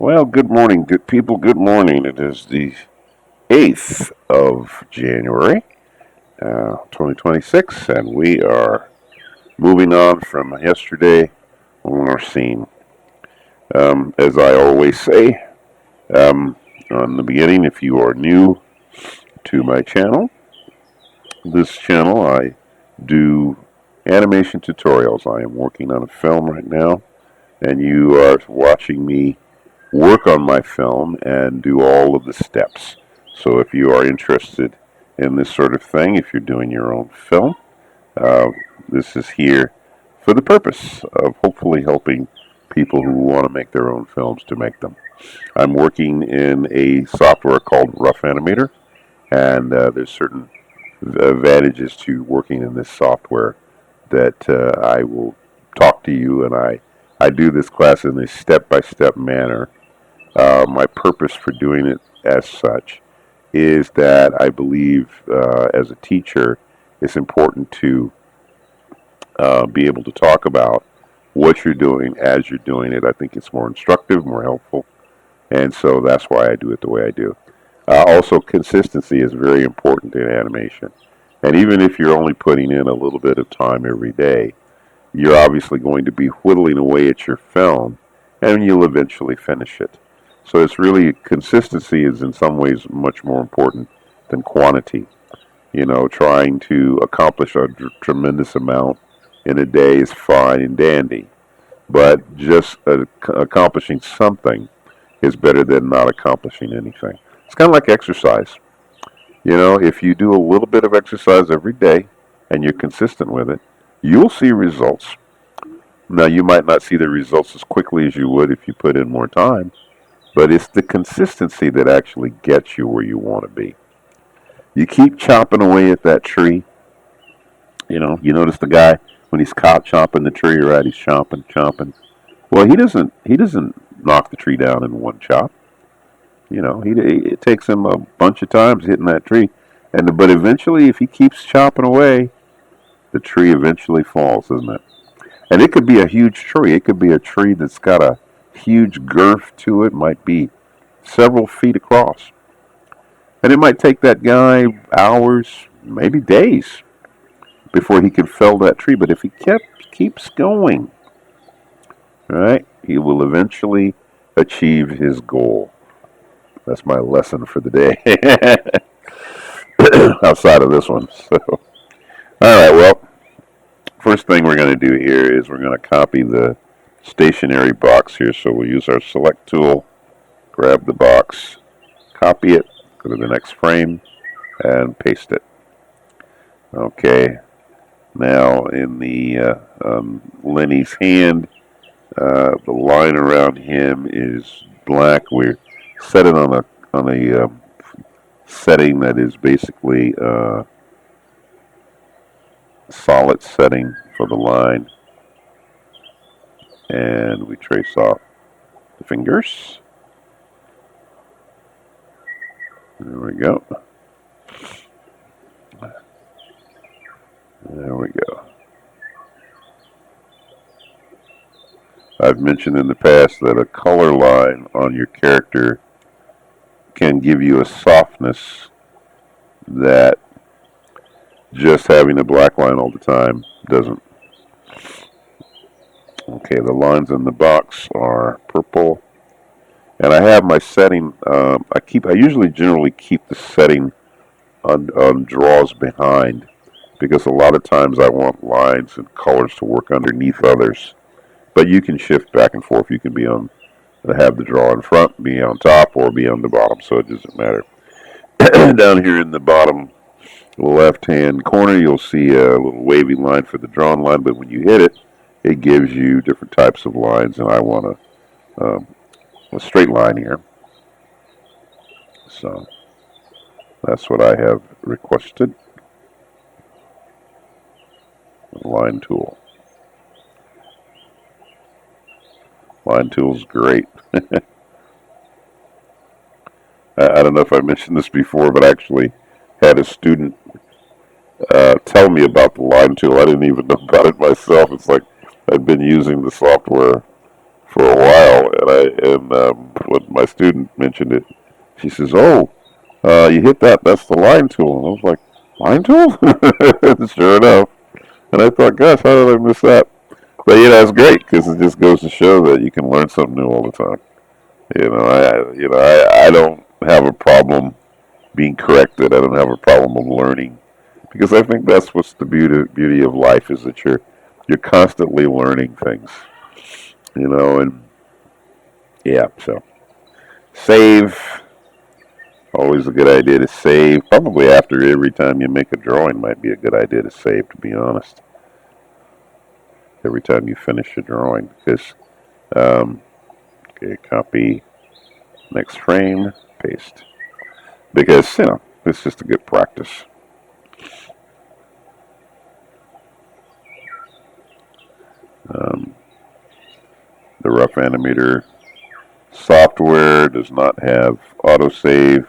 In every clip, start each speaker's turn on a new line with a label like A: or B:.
A: Well, good morning, good people. Good morning. It is the 8th of January, 2026, and we are moving on from yesterday on our scene. As I always say, um, on the beginning, if you are new to my channel, this channel I do animation tutorials. I am working on a film right now, and you are watching me work on my film and do all of the steps. So if you are interested in this sort of thing, if you're doing your own film, uh, this is here for the purpose of hopefully helping people who want to make their own films to make them. I'm working in a software called Rough Animator, and there's certain advantages to working in this software that I will talk to you, and I do this class in a step-by-step manner. My purpose for doing it as such is that I believe, as a teacher, it's important to be able to talk about what you're doing as you're doing it. I think it's more instructive, more helpful, and so that's why I do it the way I do. Also, consistency is very important in animation. And even if you're only putting in a little bit of time every day, you're obviously going to be whittling away at your film, and you'll eventually finish it. So it's really consistency is in some ways much more important than quantity. You know, trying to accomplish a tremendous amount in a day is fine and dandy, but just accomplishing something is better than not accomplishing anything. It's kind of like exercise. You know, if you do a little bit of exercise every day and you're consistent with it, you'll see results. Now, you might not see the results as quickly as you would if you put in more time, but it's the consistency that actually gets you where you want to be. You keep chopping away at that tree. You notice the guy when he's caught chopping the tree, right? He's chomping, chomping. Well, he doesn't knock the tree down in one chop. It takes him a bunch of times hitting that tree, but eventually, if he keeps chopping away, the tree eventually falls, isn't it? And it could be a huge tree. It could be a tree that's got a huge girth to it, might be several feet across. And it might take that guy hours, maybe days, before he can fell that tree. But if he keeps going, right, he will eventually achieve his goal. That's my lesson for the day. Outside of this one. So, all right. Well, first thing we're going to do here is we're going to copy the stationary box here. So we'll use our select tool, grab the box, copy it, go to the next frame, and paste it. Okay. Now in the Lenny's hand, the line around him is black. We're set it on a setting that is basically solid setting for the line, and we trace off the fingers. There we go. There we go. I've mentioned in the past that a color line on your character can give you a softness that just having a black line all the time doesn't. Okay, the lines in the box are purple, and I have my setting. I usually generally keep the setting on draws behind, because a lot of times I want lines and colors to work underneath others. But you can shift back and forth. You can have the draw in front, be on top, or be on the bottom, so it doesn't matter. Down here in the bottom left-hand corner, you'll see a little wavy line for the drawn line, but when you hit it, it gives you different types of lines, and I want a straight line here. So that's what I have requested. Line tool. Line tool's great. I don't know if I mentioned this before, but I actually had a student tell me about the line tool. I didn't even know about it myself. It's like I've been using the software for a while, and when my student mentioned it, she says, "Oh, you hit that. That's the line tool." And I was like, "Line tool?" Sure enough. And I thought, "Gosh, how did I miss that?" But it's great because it just goes to show that you can learn something new all the time. I don't have a problem being corrected. I don't have a problem of learning because I think that's what's the beauty of life is that you're constantly learning things. And yeah, so save. Always a good idea to save. Probably after every time you make a drawing might be a good idea to save, to be honest. Every time you finish a drawing. Because, okay, copy, next frame, paste. Because, it's just a good practice. The Rough Animator software does not have autosave,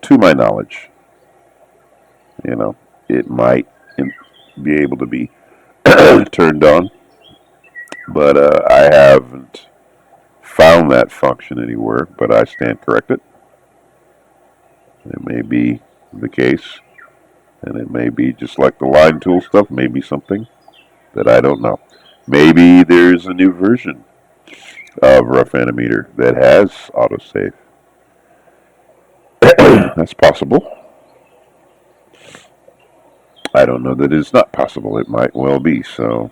A: to my knowledge. It might be able to be turned on, but I haven't found that function anywhere, but I stand corrected. It may be the case, and it may be just like the line tool stuff, maybe something that I don't know. Maybe there's a new version of Rough Animator that has autosave. That's possible. I don't know that it's not possible. It might well be, so.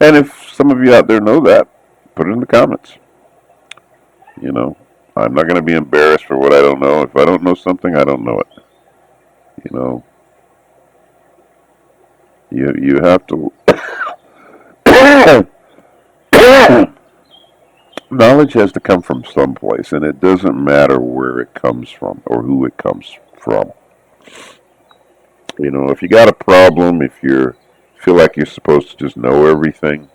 A: And if some of you out there know that, put it in the comments. I'm not going to be embarrassed for what I don't know. If I don't know something, I don't know it. You have to. Knowledge has to come from someplace, and it doesn't matter where it comes from or who it comes from. If you got a problem, if you feel like you're supposed to just know everything,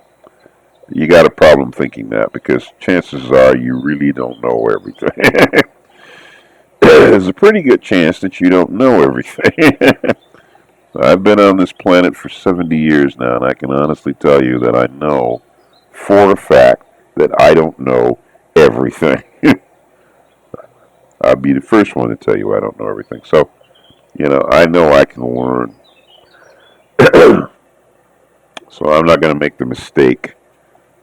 A: you got a problem thinking that because chances are you really don't know everything. There's a pretty good chance that you don't know everything. I've been on this planet for 70 years now, and I can honestly tell you that I know for a fact that I don't know everything. I'll be the first one to tell you I don't know everything. So, I know I can learn. So I'm not going to make the mistake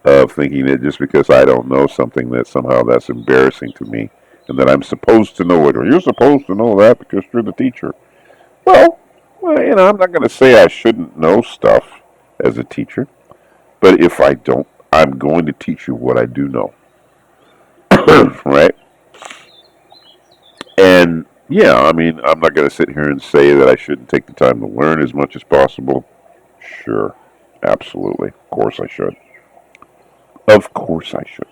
A: of thinking that just because I don't know something that somehow that's embarrassing to me and that I'm supposed to know it, or you're supposed to know that because you're the teacher. Well, I'm not going to say I shouldn't know stuff as a teacher, but if I don't, I'm going to teach you what I do know. Right? And yeah, I'm not going to sit here and say that I shouldn't take the time to learn as much as possible. Sure, absolutely. Of course I should. Of course I should.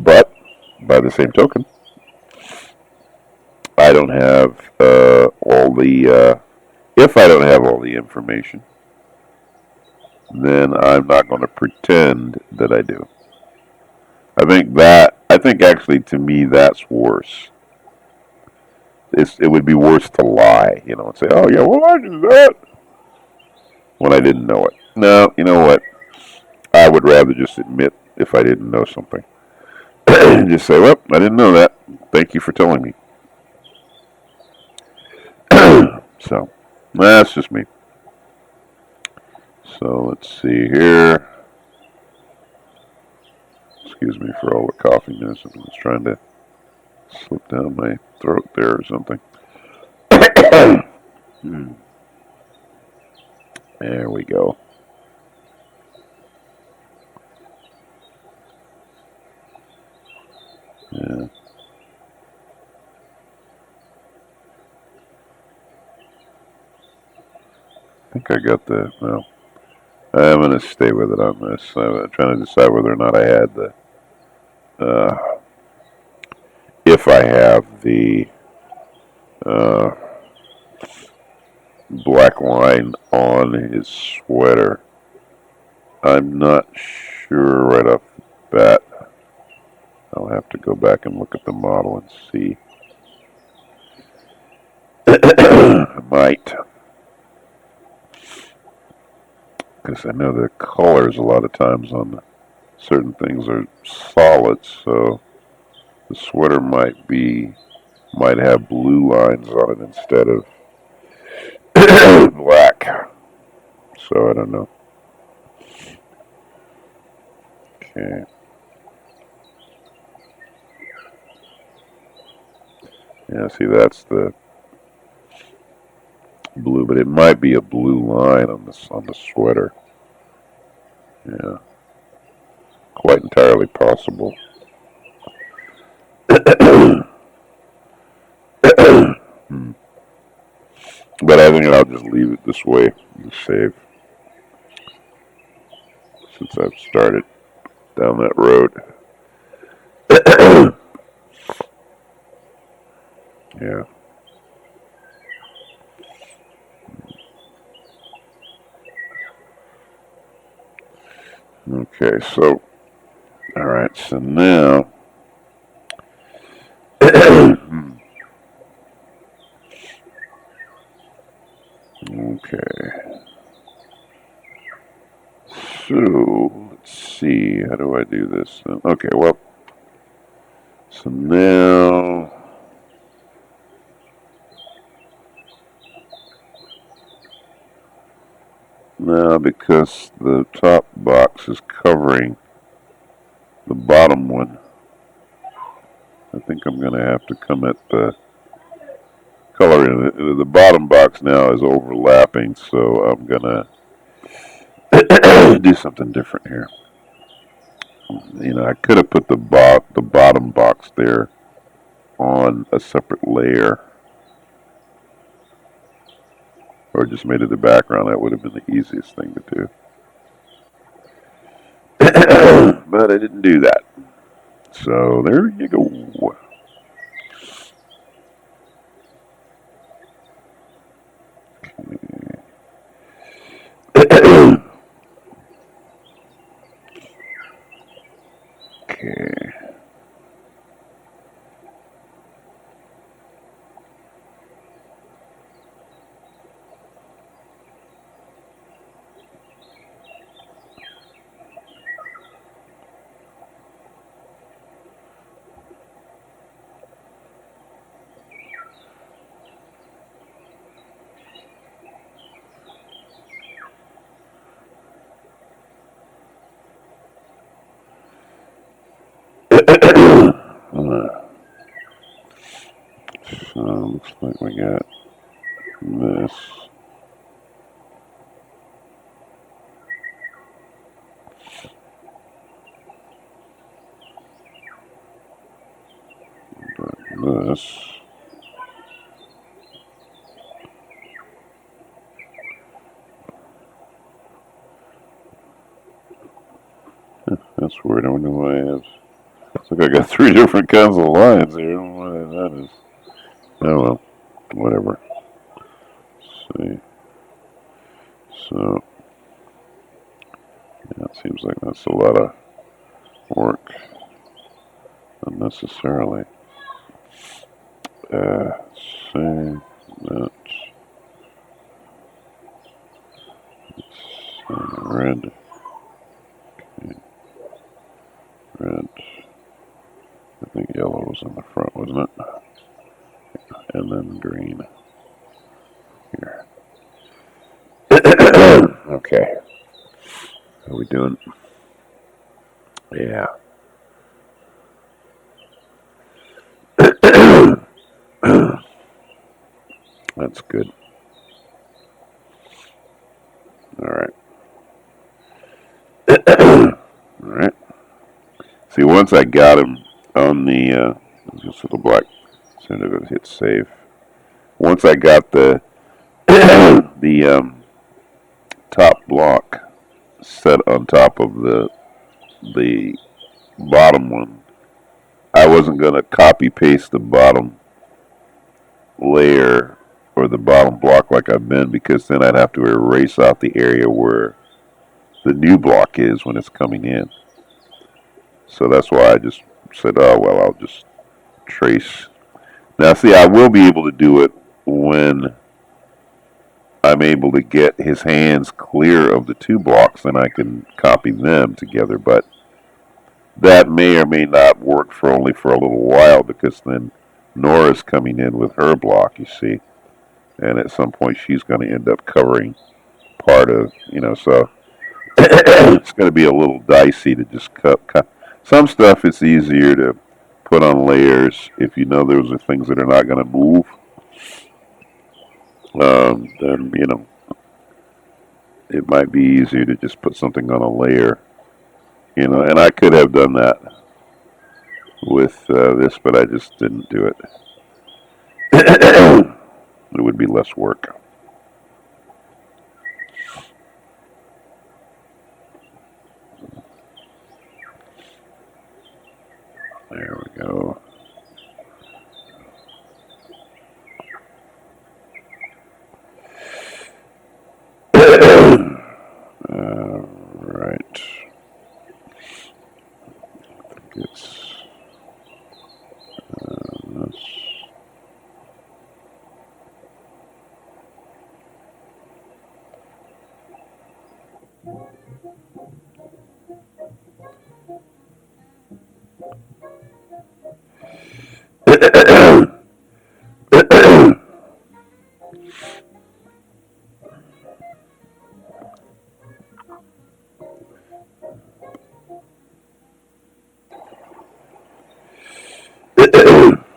A: But by the same token, I don't have all the. If I don't have all the information, then I'm not going to pretend that I do. I think actually to me that's worse. It would be worse to lie, and say, "Oh yeah, well I did that," when I didn't know it. No, you know what? I would rather just admit if I didn't know something. Just say, "Well, I didn't know that. Thank you for telling me." So, that's just me. So, let's see here. Excuse me for all the coughing. I'm just trying to slip down my throat there or something. There we go. Yeah. I think I got the. Well, I'm going to stay with it on this. I'm trying to decide whether or not I had the. If I have the black line on his sweater. I'm not sure right off the bat. I'll have to go back and look at the model and see. I might. Because I know the colors a lot of times on the certain things are solid, so the sweater might have blue lines on it instead of black. So I don't know. Okay. Yeah, see, that's the blue, but it might be a blue line on the sweater. Yeah, quite entirely possible. Hmm. But I think I'll just leave it this way and save since I've started down that road. Yeah. Okay, so, all right, so now, okay, so, let's see, how do I do this? Okay, well, so now because the top box is covering the bottom one, I think I'm going to have to come at the color in it. The bottom box now is overlapping, so I'm going to do something different here. You know, I could have put the bottom box there on a separate layer, or just made it the background. That would have been the easiest thing to do. But I didn't do that. So there you go. Okay. So looks like we got this. This. That's weird. I wonder why I have. Looks like I got three different kinds of lines here. I don't know why that is. Oh well, whatever. Let's see. So, yeah, it seems like that's a lot of work unnecessarily. Let's see. That. Red. Okay. Red. I think yellow was in the front, wasn't it? And then green. Here. Okay. How are we doing? Yeah. That's good. All right. All right. See, once I got him on the, just little black, so I'm going to hit save. Once I got the the top block set on top of the bottom one, I wasn't going to copy paste the bottom layer or the bottom block like I've been, because then I'd have to erase out the area where the new block is when it's coming in. So that's why I just said, oh, well, I'll just trace. Now, see, I will be able to do it when I'm able to get his hands clear of the two blocks, and I can copy them together. But that may or may not work for only for a little while, because then Nora's coming in with her block, you see, and at some point she's going to end up covering part of, so it's going to be a little dicey to just cut. Some stuff it's easier to put on layers if you know those are things that are not going to move. Then it might be easier to just put something on a layer, and I could have done that with this, but I just didn't do it. It would be less work. There we go. Right. I think it's this.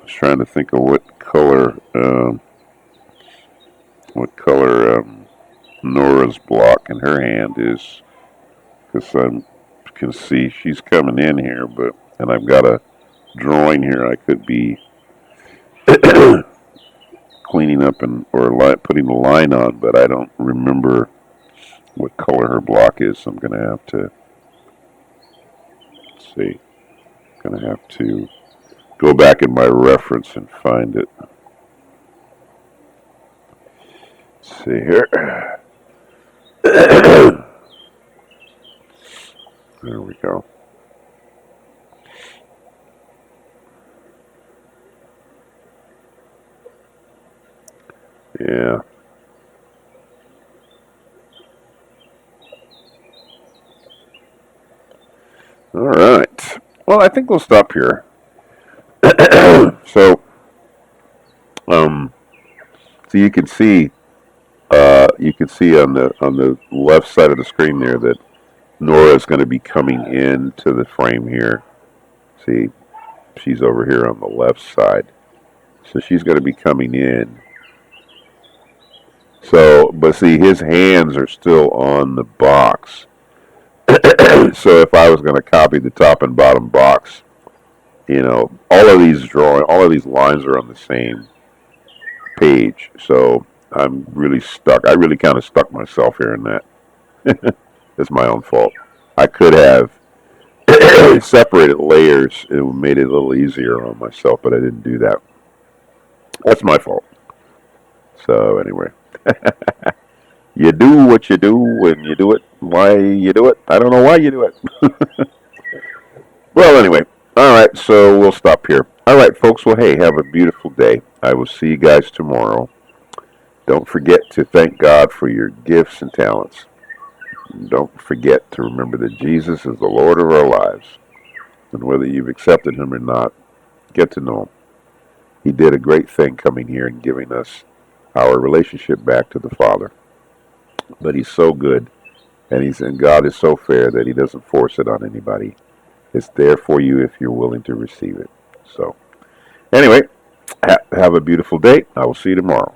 A: Trying to think of what color Nora's block in her hand is, because I can see she's coming in here, and I've got a drawing here. I could be cleaning up or putting the line on, but I don't remember what color her block is. So I'm going to have to see. I'm going to have to go back in my reference and find it. Let's see here. There we go. Yeah. All right. Well, I think we'll stop here. So, so you can see on the left side of the screen there that Nora is going to be coming into the frame here. See, she's over here on the left side, so she's going to be coming in. So, but see, his hands are still on the box. So if I was going to copy the top and bottom box, all of these lines are on the same page. So I'm really stuck. I really kind of stuck myself here in that. It's my own fault. I could have separated layers. It made it a little easier on myself, but I didn't do that. That's my fault. So anyway, you do what you do when you do it. Why you do it? I don't know why you do it. Well, anyway, all right. So we'll stop here. All right, folks. Well, hey, have a beautiful day. I will see you guys tomorrow. Don't forget to thank God for your gifts and talents. Don't forget to remember that Jesus is the Lord of our lives. And whether you've accepted him or not, get to know him. He did a great thing coming here and giving us our relationship back to the Father. But he's so good, and God is so fair that he doesn't force it on anybody. It's there for you if you're willing to receive it. So, anyway, have a beautiful day. I will see you tomorrow.